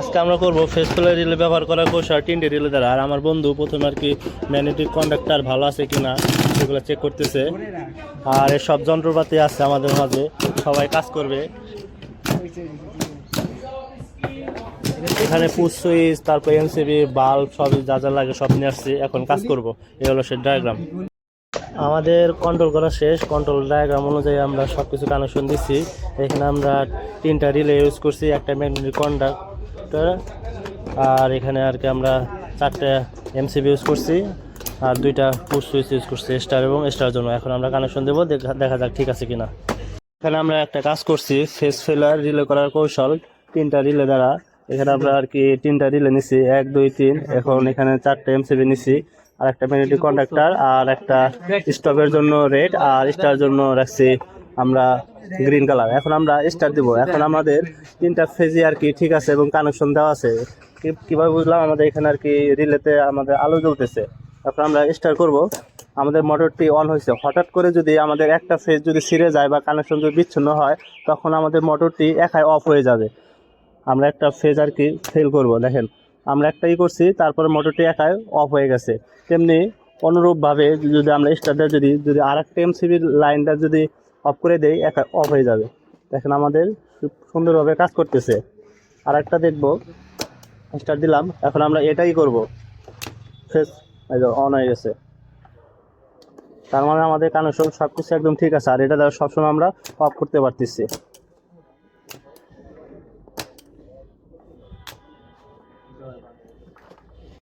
আজকে আমরা করবো ফেসফুলের রিলে ব্যবহার করার কৌশল তিনটে রিলে দ্বারা। আর আমার বন্ধু প্রথমে আর কি ম্যাগনেটিক কন্ডাক্টর ভালো আছে কিনা সেগুলো চেক করতেছে। আর এসব যন্ত্রপাতি আছে আমাদের মাঝে, সবাই কাজ করবে। এখানে পুশ সুইচ, তারপর এমসিবি, বাল্ব সবই যা যা লাগে সব নিয়ে আসছি, এখন কাজ করব। এই হলো সে ডায়াগ্রাম। আমাদের কন্ট্রোল করা শেষ। কন্ট্রোল ডায়াগ্রাম অনুযায়ী আমরা সব কিছু কানেকশন দিচ্ছি। এখানে আমরা তিনটা রিলে ইউজ করছি, একটা ম্যাগনেটিক কন্ডাক্টর, আর এখানে আর কি আমরা চারটে এমসিবি ইউজ করছি, আর দুইটা পুশ সুইচ ইউজ করছি স্টার এবং স্টার জন্য। এখন আমরা কানেকশন দেবো, দেখা যাক ঠিক আছে কিনা। এখানে আমরা একটা কাজ করছি ফেস ফেলার রিলে করার কৌশল তিনটা রিলে দ্বারা। এখানে আমরা আর কি তিনটা রিলে নিছি, 1 2 3। এখন এখানে চারটে এমসিবি নিছি, আর একটা ম্যাগনেটিক কন্ডাক্টর, আর একটা স্টপের জন্য রেড, আর স্টার জন্য রাখছি আমরা গ্রিন কালার। এখন আমরা স্টার দিব। এখন আমাদের তিনটা ফেজই আর কি ঠিক আছে এবং কানেকশন দেওয়া আছে। কিভাবে বুঝলাম? আমাদের এখানে আর কি রিলেতে আমাদের আলো জ্বলতেছে। এখন আমরা স্টার করব। আমাদের মোটরটি অন হয়েছে। হঠাৎ করে যদি আমাদের একটা ফেজ যদি ছিঁড়ে যায় বা কানেকশন যদি বিচ্ছিন্ন হয়, তখন আমাদের মোটরটি একাই অফ হয়ে যাবে। আমরা একটা ফেজ আর কি ফেল করব। দেখেন, আমরা একটাই করছি, তারপরে মোটরটি একাই অফ হয়ে গেছে। তেমনি অনুরূপভাবে যদি আমরা স্টারটা যদি যদি আর একটা এমসিবির লাইনটা যদি অফ করে দেই, একা অফ হয়ে যাবে। দেখেন আমাদের সুন্দরভাবে কাজ করতেছে। আর একটা দেখবো, স্টার্ট দিলাম। এখন আমরা এটাই করব। ফেজ অন হয়ে গেছে, তার মানে আমাদের কানেকশন সব কিছু একদম ঠিক আছে। আর এটা দ্বারা সবসময় আমরা অফ করতে পারতেছি।